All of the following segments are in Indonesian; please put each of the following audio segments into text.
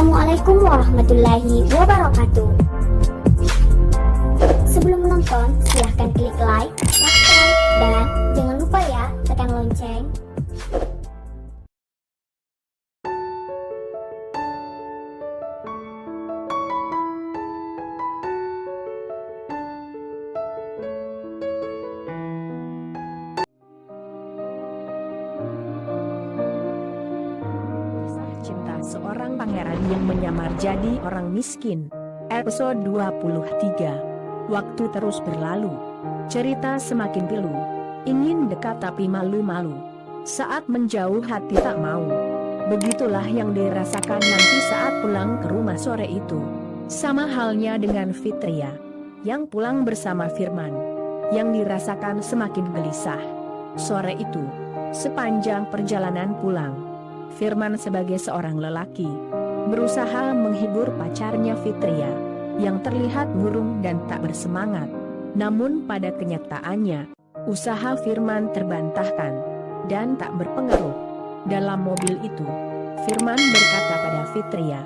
Assalamualaikum warahmatullahi wabarakatuh. Sebelum menonton, silahkan klik like, subscribe, dan jangan lupa ya tekan lonceng. Cinta seorang pangeran yang menyamar jadi orang miskin. Episode 23. Waktu terus berlalu. Cerita semakin pilu. Ingin dekat tapi malu-malu. Saat menjauh hati tak mau. Begitulah yang dirasakan nanti saat pulang ke rumah sore itu. Sama halnya dengan Fitria yang pulang bersama Firman. Yang dirasakan semakin gelisah. Sore itu, sepanjang perjalanan pulang, Firman sebagai seorang lelaki berusaha menghibur pacarnya Fitria yang terlihat murung dan tak bersemangat. Namun pada kenyataannya, usaha Firman terbantahkan dan tak berpengaruh. Dalam mobil itu, Firman berkata pada Fitria,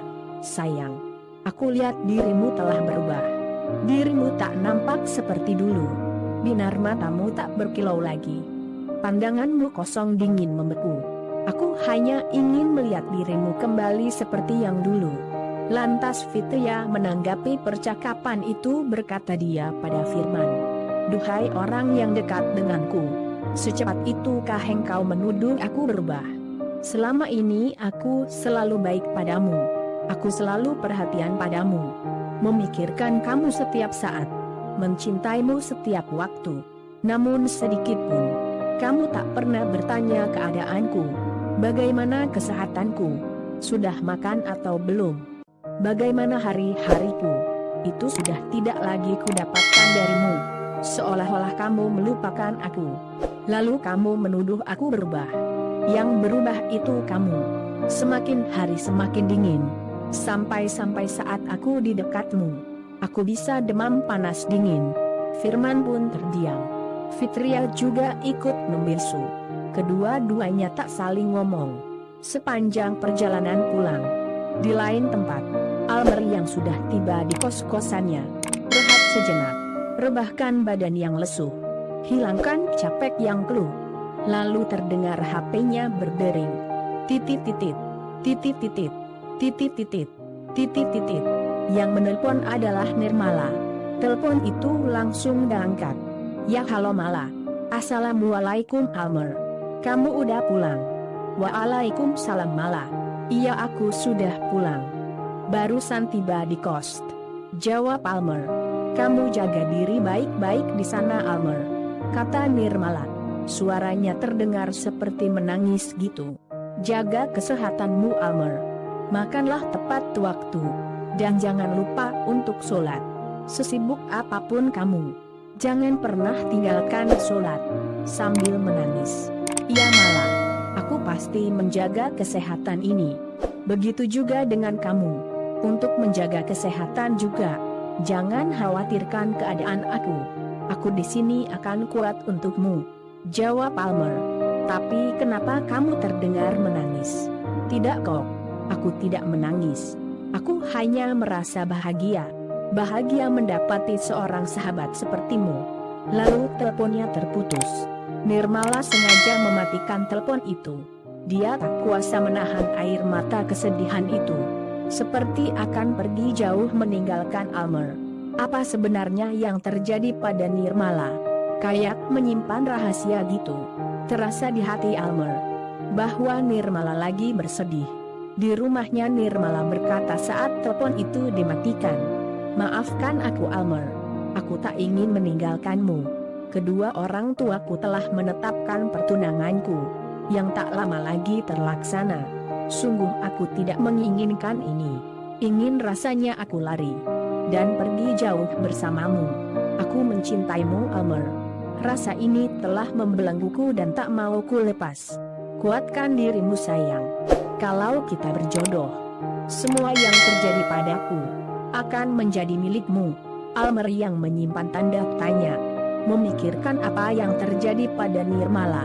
"Sayang, aku lihat dirimu telah berubah. Dirimu tak nampak seperti dulu. Binar matamu tak berkilau lagi. Pandanganmu kosong dingin membeku. Aku hanya ingin melihat dirimu kembali seperti yang dulu." Lantas Fitria menanggapi percakapan itu, berkata dia pada Firman, "Duhai orang yang dekat denganku, secepat itukah engkau menuduh aku berubah? Selama ini aku selalu baik padamu. Aku selalu perhatian padamu, memikirkan kamu setiap saat, mencintaimu setiap waktu. Namun sedikit pun kamu tak pernah bertanya keadaanku. Bagaimana kesehatanku? Sudah makan atau belum? Bagaimana hari-hariku? Itu sudah tidak lagi kudapatkan darimu. Seolah-olah kamu melupakan aku. Lalu kamu menuduh aku berubah. Yang berubah itu kamu. Semakin hari semakin dingin. Sampai-sampai saat aku di dekatmu, aku bisa demam panas dingin." Firman pun terdiam. Fitria juga ikut membisu. Kedua-duanya tak saling ngomong sepanjang perjalanan pulang. Di lain tempat, Almer yang sudah tiba di kos-kosannya rehat sejenak, rebahkan badan yang lesuh, hilangkan capek yang keluh. Lalu terdengar HP-nya berdering. Titit-titit, titit-titit, titit-titit, titit-titit. Yang menelpon adalah Nirmala. Telepon itu langsung diangkat. "Ya, halo Mala. Assalamualaikum Almer. Kamu udah pulang?" "Waalaikumsalam Mala. Iya, aku sudah pulang. Barusan tiba di kos," jawab Almer. "Kamu jaga diri baik-baik di sana Almer," kata Nirmala. Suaranya terdengar seperti menangis gitu. "Jaga kesehatanmu Almer. Makanlah tepat waktu. Dan jangan lupa untuk sholat. Sesibuk apapun kamu, jangan pernah tinggalkan sholat." Sambil menangis, "Iya Mala, aku pasti menjaga kesehatan ini. Begitu juga dengan kamu. Untuk menjaga kesehatan juga. Jangan khawatirkan keadaan aku. Aku di sini akan kuat untukmu," jawab Almer. "Tapi kenapa kamu terdengar menangis?" "Tidak kok, aku tidak menangis. Aku hanya merasa bahagia. Bahagia mendapati seorang sahabat sepertimu." Lalu teleponnya terputus. Nirmala sengaja mematikan telepon itu. Dia tak kuasa menahan air mata kesedihan itu. Seperti akan pergi jauh meninggalkan Almer. Apa sebenarnya yang terjadi pada Nirmala? Kayak menyimpan rahasia gitu. Terasa di hati Almer bahwa Nirmala lagi bersedih. Di rumahnya Nirmala berkata saat telepon itu dimatikan, "Maafkan aku Almer. Aku tak ingin meninggalkanmu. Kedua orang tuaku telah menetapkan pertunanganku, yang tak lama lagi terlaksana. Sungguh aku tidak menginginkan ini. Ingin rasanya aku lari dan pergi jauh bersamamu. Aku mencintaimu Almer. Rasa ini telah membelengguku dan tak mau ku lepas. Kuatkan dirimu sayang. Kalau kita berjodoh, semua yang terjadi padaku akan menjadi milikmu." Almer yang menyimpan tanda tanya, memikirkan apa yang terjadi pada Nirmala.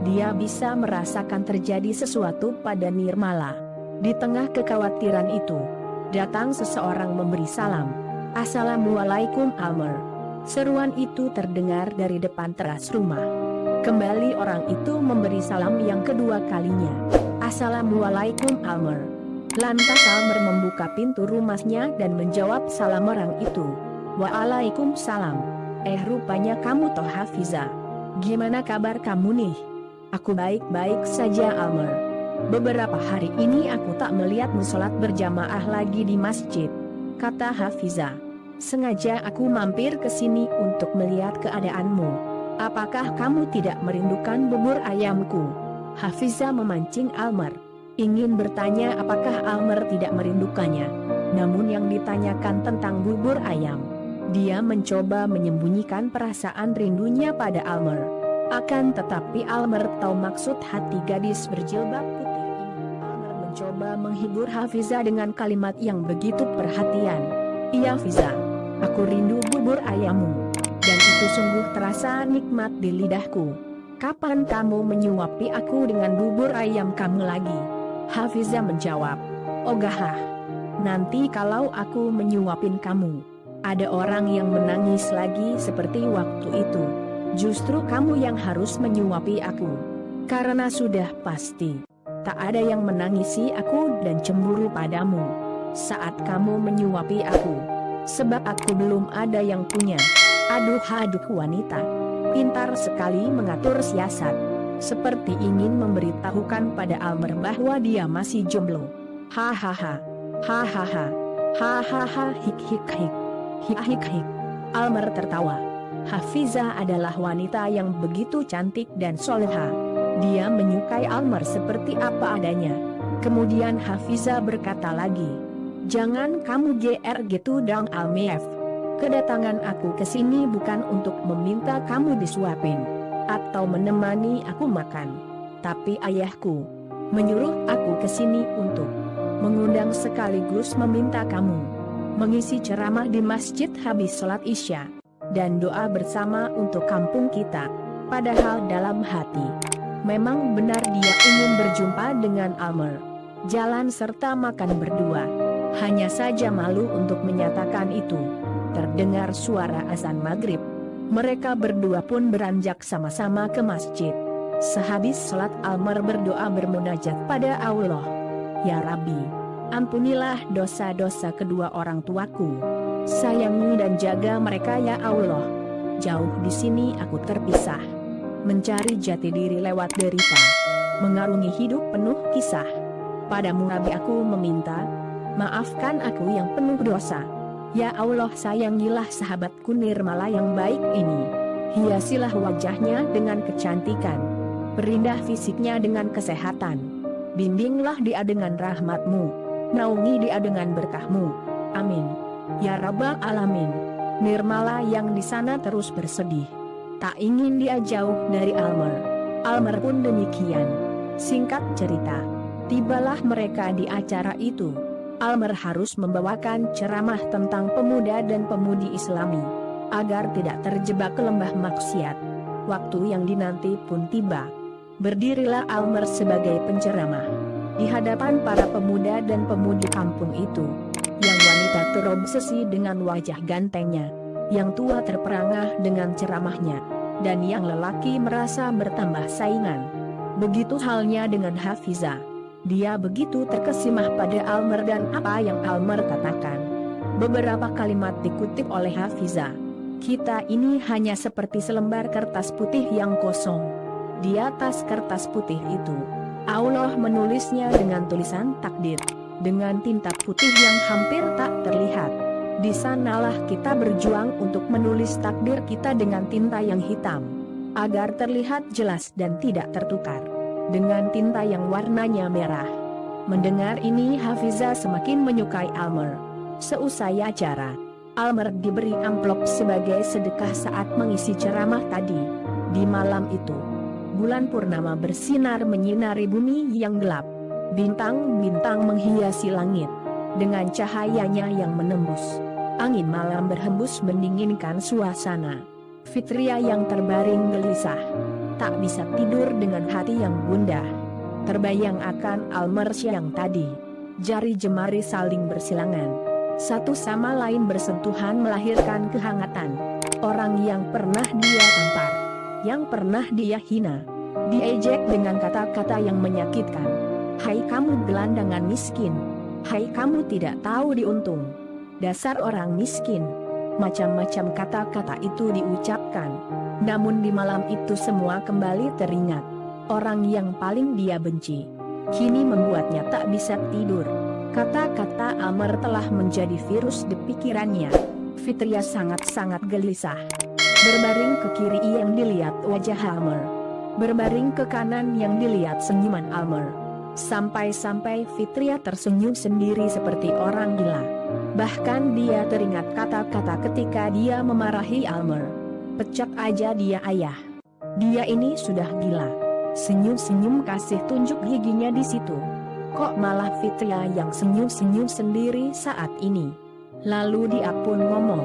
Dia bisa merasakan terjadi sesuatu pada Nirmala. Di tengah kekhawatiran itu, datang seseorang memberi salam. "Assalamualaikum Almer." Seruan itu terdengar dari depan teras rumah. Kembali orang itu memberi salam yang kedua kalinya. "Assalamualaikum Almer." Lantas Almer membuka pintu rumahnya dan menjawab salam orang itu. "Waalaikumsalam. Rupanya kamu toh Hafiza. Gimana kabar kamu nih?" "Aku baik-baik saja Almer. Beberapa hari ini aku tak melihatmu sholat berjamaah lagi di masjid," kata Hafiza. "Sengaja aku mampir ke sini untuk melihat keadaanmu. Apakah kamu tidak merindukan bubur ayamku?" Hafiza memancing Almer. Ingin bertanya apakah Almer tidak merindukannya. Namun yang ditanyakan tentang bubur ayam. Dia mencoba menyembunyikan perasaan rindunya pada Almer. Akan tetapi Almer tahu maksud hati gadis berjilbab putih ini. Almer mencoba menghibur Hafiza dengan kalimat yang begitu perhatian. "Iya Fiza, aku rindu bubur ayammu. Dan itu sungguh terasa nikmat di lidahku. Kapan kamu menyuapi aku dengan bubur ayam kamu lagi?" Hafiza menjawab, "Ogah, nanti kalau aku menyuapin kamu, ada orang yang menangis lagi seperti waktu itu. Justru kamu yang harus menyuapi aku. Karena sudah pasti, tak ada yang menangisi aku dan cemburu padamu saat kamu menyuapi aku. Sebab aku belum ada yang punya." Aduh wanita. Pintar sekali mengatur siasat. Seperti ingin memberitahukan pada Almer bahwa dia masih jomblo. "Hahaha. Hahaha. Hahaha hik hik hik. Hik hik hik." Almer tertawa. Hafiza adalah wanita yang begitu cantik dan soleha. Dia menyukai Almer seperti apa adanya. Kemudian Hafiza berkata lagi, "Jangan kamu GR gitu dong Almef. Kedatangan aku ke sini bukan untuk meminta kamu disuapin atau menemani aku makan. Tapi ayahku menyuruh aku ke sini untuk mengundang sekaligus meminta kamu mengisi ceramah di masjid habis sholat Isya dan doa bersama untuk kampung kita." Padahal dalam hati, memang benar dia ingin berjumpa dengan Almer, jalan serta makan berdua. Hanya saja malu untuk menyatakan itu. Terdengar suara azan maghrib. Mereka berdua pun beranjak sama-sama ke masjid. Sehabis sholat Almer berdoa bermunajat pada Allah. "Ya Rabbi, ampunilah dosa-dosa kedua orang tuaku. Sayangi dan jaga mereka ya Allah. Jauh di sini aku terpisah, mencari jati diri lewat derita, mengarungi hidup penuh kisah. Padamu Rabbi aku meminta, maafkan aku yang penuh dosa. Ya Allah sayangilah sahabatku Nirmala yang baik ini. Hiasilah wajahnya dengan kecantikan. Perindah fisiknya dengan kesehatan. Bimbinglah dia dengan rahmatmu. Naungi dia dengan berkahmu. Amin. Ya Rabbal Alamin." Nirmala yang di sana terus bersedih. Tak ingin dia jauh dari Almer. Almer pun demikian. Singkat cerita, tibalah mereka di acara itu. Almer harus membawakan ceramah tentang pemuda dan pemudi Islami, agar tidak terjebak ke lembah maksiat. Waktu yang dinanti pun tiba. Berdirilah Almer sebagai penceramah di hadapan para pemuda dan pemudi kampung itu. Yang wanita terobsesi dengan wajah gantengnya, yang tua terperangah dengan ceramahnya, dan yang lelaki merasa bertambah saingan. Begitu halnya dengan Hafiza. Dia begitu terkesima pada Almer dan apa yang Almer katakan. Beberapa kalimat dikutip oleh Hafiza. "Kita ini hanya seperti selembar kertas putih yang kosong. Di atas kertas putih itu, Allah menulisnya dengan tulisan takdir, dengan tinta putih yang hampir tak terlihat. Di sanalah kita berjuang untuk menulis takdir kita dengan tinta yang hitam, agar terlihat jelas dan tidak tertukar dengan tinta yang warnanya merah." Mendengar ini Hafiza semakin menyukai Almer. Seusai acara, Almer diberi amplop sebagai sedekah saat mengisi ceramah tadi. Di malam itu, bulan purnama bersinar menyinari bumi yang gelap. Bintang-bintang menghiasi langit dengan cahayanya yang menembus. Angin malam berhembus mendinginkan suasana. Fitria yang terbaring gelisah, tak bisa tidur dengan hati yang gundah. Terbayang akan Almer siang tadi. Jari jemari saling bersilangan. Satu sama lain bersentuhan melahirkan kehangatan. Orang yang pernah dia tampar, yang pernah dia hina, diejek dengan kata-kata yang menyakitkan. Hai kamu gelandangan miskin. Hai kamu tidak tahu diuntung. Dasar orang miskin. Macam-macam kata-kata itu diucapkan. Namun di malam itu semua kembali teringat. Orang yang paling dia benci kini membuatnya tak bisa tidur. Kata-kata Almer telah menjadi virus di pikirannya. Fitria sangat-sangat gelisah. Berbaring ke kiri yang dilihat wajah Almer. Berbaring ke kanan yang dilihat senyuman Almer. Sampai-sampai Fitria tersenyum sendiri seperti orang gila. Bahkan dia teringat kata-kata ketika dia memarahi Almer. Pecat aja dia ayah. Dia ini sudah gila. Senyum-senyum kasih tunjuk giginya di situ. Kok malah Fitria yang senyum-senyum sendiri saat ini? Lalu dia pun ngomong,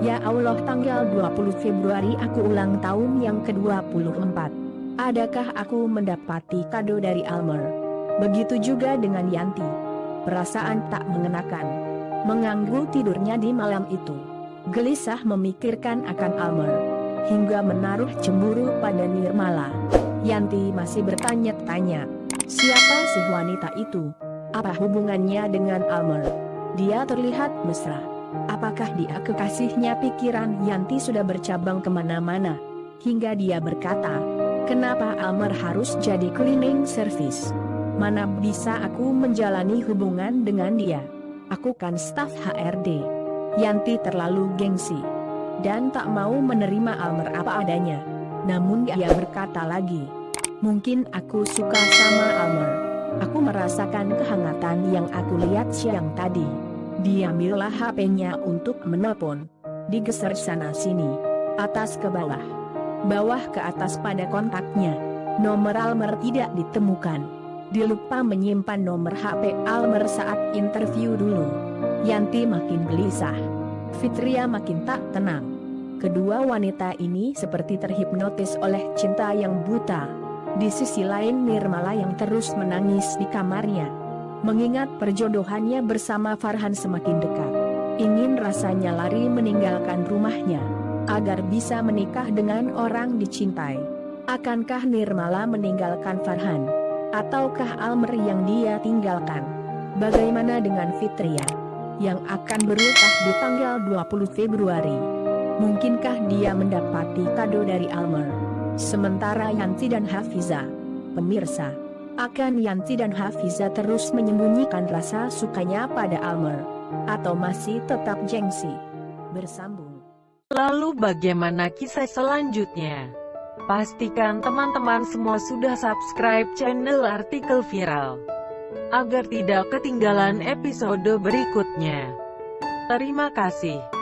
ya Allah, tanggal 20 Februari aku ulang tahun yang ke-24. Adakah aku mendapati kado dari Almer? Begitu juga dengan Yanti. Perasaan tak mengenakan. Mengganggu tidurnya di malam itu. Gelisah memikirkan akan Almer. Hingga menaruh cemburu pada Nirmala. Yanti masih bertanya-tanya. Siapa si wanita itu? Apa hubungannya dengan Almer? Dia terlihat mesra. Apakah dia kekasihnya? Pikiran Yanti sudah bercabang kemana-mana. Hingga dia berkata, kenapa Almer harus jadi cleaning service? Mana bisa aku menjalani hubungan dengan dia? Aku kan staf HRD. Yanti terlalu gengsi. Dan tak mau menerima Almer apa adanya. Namun dia berkata lagi, mungkin aku suka sama Almer. Aku merasakan kehangatan yang aku lihat siang tadi. Diambillah HP-nya untuk menelpon. Digeser sana-sini. Atas ke bawah. Bawah ke atas pada kontaknya. Nomor Almer tidak ditemukan. Dilupa menyimpan nomor HP Almer saat interview dulu. Yanti makin gelisah. Fitria makin tak tenang. Kedua wanita ini seperti terhipnotis oleh cinta yang buta. Di sisi lain Nirmala yang terus menangis di kamarnya. Mengingat perjodohannya bersama Farhan semakin dekat. Ingin rasanya lari meninggalkan rumahnya. Agar bisa menikah dengan orang dicintai. Akankah Nirmala meninggalkan Farhan? Ataukah Almer yang dia tinggalkan? Bagaimana dengan Fitria? Yang akan berukah di tanggal 20 Februari? Mungkinkah dia mendapati kado dari Almer? Sementara Yanti dan Hafiza, pemirsa, akan Yanti dan Hafiza terus menyembunyikan rasa sukanya pada Almer? Atau masih tetap gengsi? Bersambung. Lalu bagaimana kisah selanjutnya? Pastikan teman-teman semua sudah subscribe channel Artikel Viral, agar tidak ketinggalan episode berikutnya. Terima kasih.